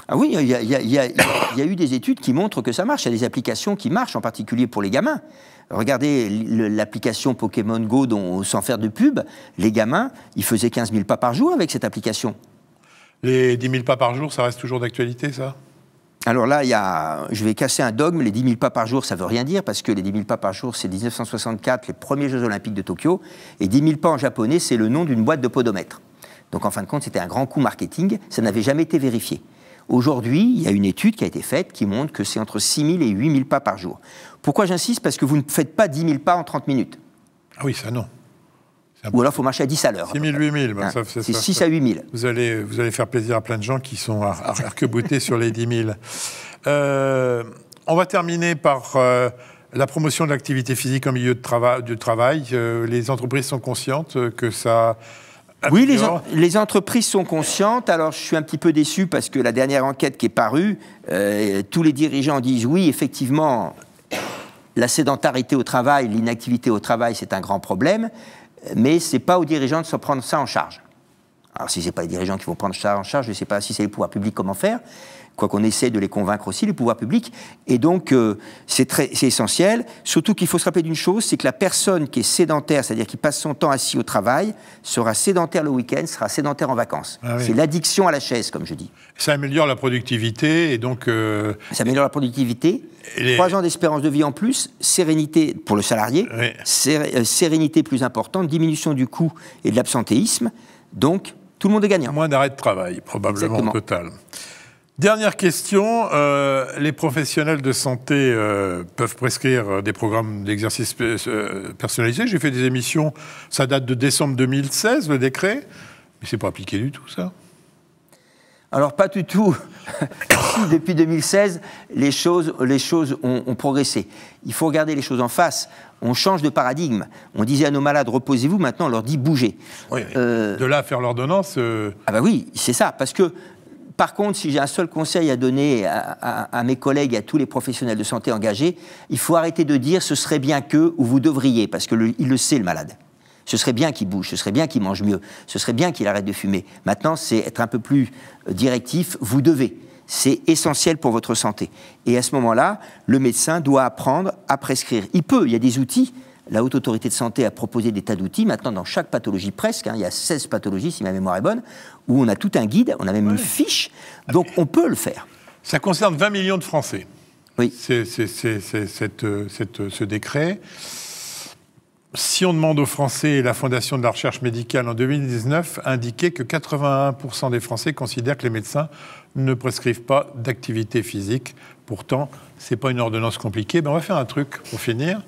Ah oui, il y a eu des études qui montrent que ça marche. Il y a des applications qui marchent, en particulier pour les gamins. Regardez l'application Pokémon Go, dont, sans faire de pub, les gamins, ils faisaient 15 000 pas par jour avec cette application. Les 10 000 pas par jour, ça reste toujours d'actualité, ça? Alors là, je vais casser un dogme, les 10 000 pas par jour, ça ne veut rien dire, parce que les 10 000 pas par jour, c'est 1964, les premiers Jeux Olympiques de Tokyo, et 10 000 pas en japonais, c'est le nom d'une boîte de podomètre. Donc en fin de compte, c'était un grand coup marketing, ça n'avait jamais été vérifié. Aujourd'hui, il y a une étude qui a été faite qui montre que c'est entre 6 000 et 8 000 pas par jour. Pourquoi j'insiste? Parce que vous ne faites pas 10 000 pas en 30 minutes. Ah oui, ça non. Ou alors il faut marcher à 10 à l'heure. 6 000, 8 000. Bah, c'est 6 à 8 000. Vous allez faire plaisir à plein de gens qui sont arc-boutés sur les 10 000. On va terminer par la promotion de l'activité physique en milieu de travail. Les entreprises sont conscientes que ça... Oui, les entreprises sont conscientes. Alors, je suis un petit peu déçu parce que la dernière enquête qui est parue, tous les dirigeants disent oui, effectivement, la sédentarité au travail, l'inactivité au travail, c'est un grand problème, mais ce n'est pas aux dirigeants de se prendre ça en charge. Alors, si ce n'est pas les dirigeants qui vont prendre ça en charge, je ne sais pas si c'est les pouvoirs publics, comment faire. Quoi qu'on essaie de les convaincre aussi, les pouvoirs publics. Et donc, c'est essentiel. Surtout qu'il faut se rappeler d'une chose, c'est que la personne qui est sédentaire, c'est-à-dire qui passe son temps assis au travail, sera sédentaire le week-end, sera sédentaire en vacances. Ah oui. C'est l'addiction à la chaise, comme je dis. Ça améliore la productivité et donc... Ça améliore la productivité. 3 ans d'espérance de vie en plus, sérénité pour le salarié, oui. Sérénité plus importante, diminution du coût et de l'absentéisme. Donc, tout le monde est gagnant. Moins d'arrêt de travail, probablement. Exactement. Total. Dernière question, les professionnels de santé peuvent prescrire des programmes d'exercice personnalisés. J'ai fait des émissions, ça date de décembre 2016, le décret, mais c'est pas appliqué du tout, ça. Alors, pas du tout. Depuis 2016, les choses ont progressé. Il faut regarder les choses en face. On change de paradigme. On disait à nos malades, reposez-vous, maintenant on leur dit, bougez. Oui, de là à faire l'ordonnance... Ah bah oui, c'est ça, parce que par contre, si j'ai un seul conseil à donner à mes collègues et à tous les professionnels de santé engagés, il faut arrêter de dire « ce serait bien que » ou « vous devriez », parce qu'il le sait, le malade. Ce serait bien qu'il bouge, ce serait bien qu'il mange mieux, ce serait bien qu'il arrête de fumer. Maintenant, c'est être un peu plus directif, vous devez. C'est essentiel pour votre santé. Et à ce moment-là, le médecin doit apprendre à prescrire. Il y a des outils. La Haute Autorité de Santé a proposé des tas d'outils. Maintenant, dans chaque pathologie presque, il y a 16 pathologies, si ma mémoire est bonne, où on a tout un guide, on a même une fiche, donc on peut le faire. Ça concerne 20 millions de Français. Oui. Ce décret. Si on demande aux Français, la Fondation de la recherche médicale en 2019 indiquait que 81% des Français considèrent que les médecins ne prescrivent pas d'activité physique. Pourtant, ce n'est pas une ordonnance compliquée. On va faire un truc pour finir.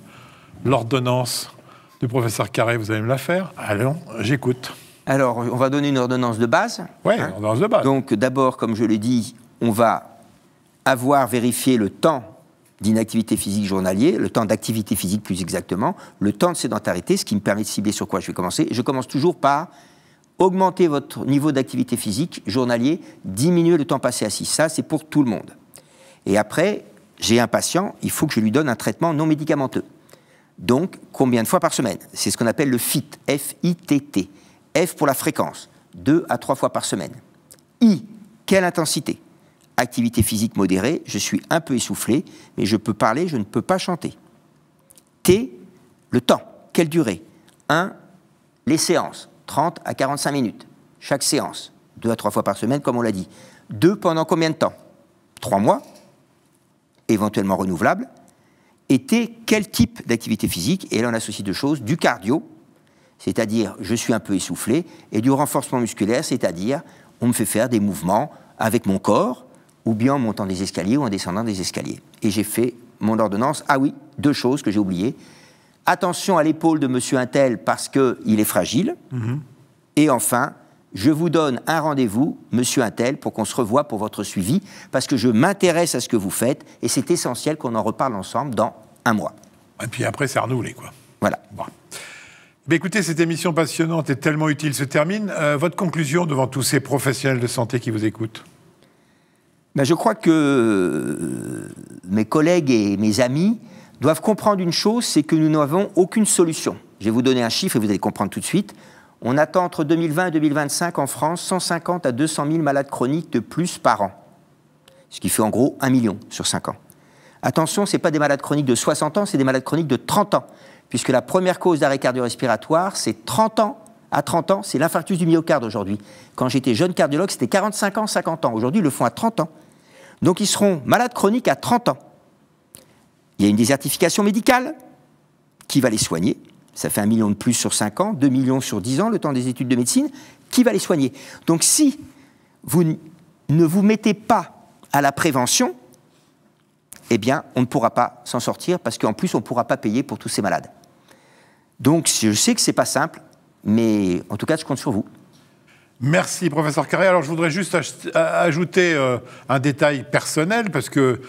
L'ordonnance du professeur Carré, vous allez me la faire? Allons, j'écoute. Alors, on va donner une ordonnance de base. Oui, une ordonnance de base. Donc, d'abord, comme je l'ai dit, on va avoir vérifié le temps d'inactivité physique journalier, le temps d'activité physique plus exactement, le temps de sédentarité, ce qui me permet de cibler sur quoi je vais commencer. Je commence toujours par augmenter votre niveau d'activité physique journalier, diminuer le temps passé assis. Ça, c'est pour tout le monde. Et après, j'ai un patient, il faut que je lui donne un traitement non médicamenteux. Donc, combien de fois par semaine? C'est ce qu'on appelle le FIT, F-I-T-T. F pour la fréquence, 2 à 3 fois par semaine. I, quelle intensité? Activité physique modérée, je suis un peu essoufflé, mais je peux parler, je ne peux pas chanter. T, le temps, quelle durée? 1, les séances, 30 à 45 minutes, chaque séance, 2 à 3 fois par semaine, comme on l'a dit. 2, pendant combien de temps? 3 mois, éventuellement renouvelable. Et T, quel type d'activité physique? Et là, on associe 2 choses, du cardio, c'est-à-dire je suis un peu essoufflé, et du renforcement musculaire, c'est-à-dire on me fait faire des mouvements avec mon corps, ou bien en montant des escaliers ou en descendant des escaliers. Et j'ai fait mon ordonnance. Ah oui, 2 choses que j'ai oubliées. Attention à l'épaule de monsieur Untel parce qu'il est fragile. Et enfin, je vous donne un rendez-vous, monsieur Untel, pour qu'on se revoie pour votre suivi, parce que je m'intéresse à ce que vous faites, et c'est essentiel qu'on en reparle ensemble dans 1 mois. Et puis après, c'est renouvelé, quoi. Voilà. Bon. Mais écoutez, cette émission passionnante et tellement utile se termine. Votre conclusion devant tous ces professionnels de santé qui vous écoutent? Je crois que mes collègues et mes amis doivent comprendre une chose, c'est que nous n'avons aucune solution. Je vais vous donner un chiffre et vous allez comprendre tout de suite. On attend entre 2020 et 2025 en France 150 à 200 000 malades chroniques de plus par an. Ce qui fait en gros 1 million sur 5 ans. Attention, ce n'est pas des malades chroniques de 60 ans, c'est des malades chroniques de 30 ans. Puisque la première cause d'arrêt cardio-respiratoire, c'est 30 ans. À 30 ans, c'est l'infarctus du myocarde aujourd'hui. Quand j'étais jeune cardiologue, c'était 45 ans, 50 ans. Aujourd'hui, ils le font à 30 ans. Donc, ils seront malades chroniques à 30 ans. Il y a une désertification médicale. Qui va les soigner? Ça fait 1 million de plus sur 5 ans, 2 millions sur 10 ans, le temps des études de médecine. Qui va les soigner? Donc, si vous ne vous mettez pas à la prévention, eh bien, on ne pourra pas s'en sortir parce qu'en plus, on ne pourra pas payer pour tous ces malades. Donc, je sais que ce n'est pas simple, Mais en tout cas, je compte sur vous. Merci, professeur Carré. Alors, je voudrais juste ajouter un détail personnel, parce que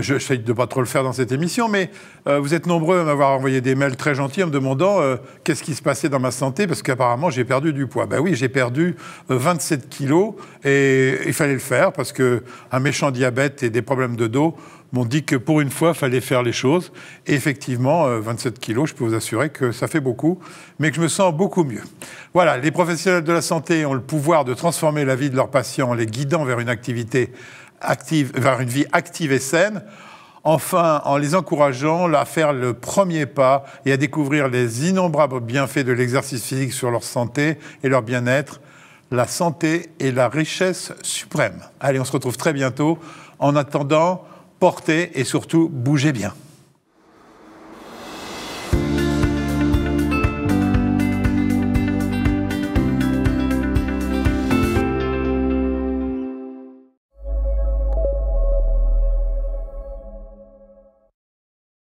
j'essaie de ne pas trop le faire dans cette émission, mais vous êtes nombreux à m'avoir envoyé des mails très gentils en me demandant qu'est-ce qui se passait dans ma santé, parce qu'apparemment, j'ai perdu du poids. Ben oui, j'ai perdu 27 kilos, et il fallait le faire, parce qu'un méchant diabète et des problèmes de dos m'ont dit que pour une fois, il fallait faire les choses. Et effectivement, 27 kilos, je peux vous assurer que ça fait beaucoup, mais que je me sens beaucoup mieux. Voilà, les professionnels de la santé ont le pouvoir de transformer la vie de leurs patients en les guidant vers une activité active, vers une vie active et saine. Enfin, en les encourageant à faire le premier pas et à découvrir les innombrables bienfaits de l'exercice physique sur leur santé et leur bien-être. La santé est la richesse suprême. Allez, on se retrouve très bientôt. En attendant, portez et surtout bougez bien.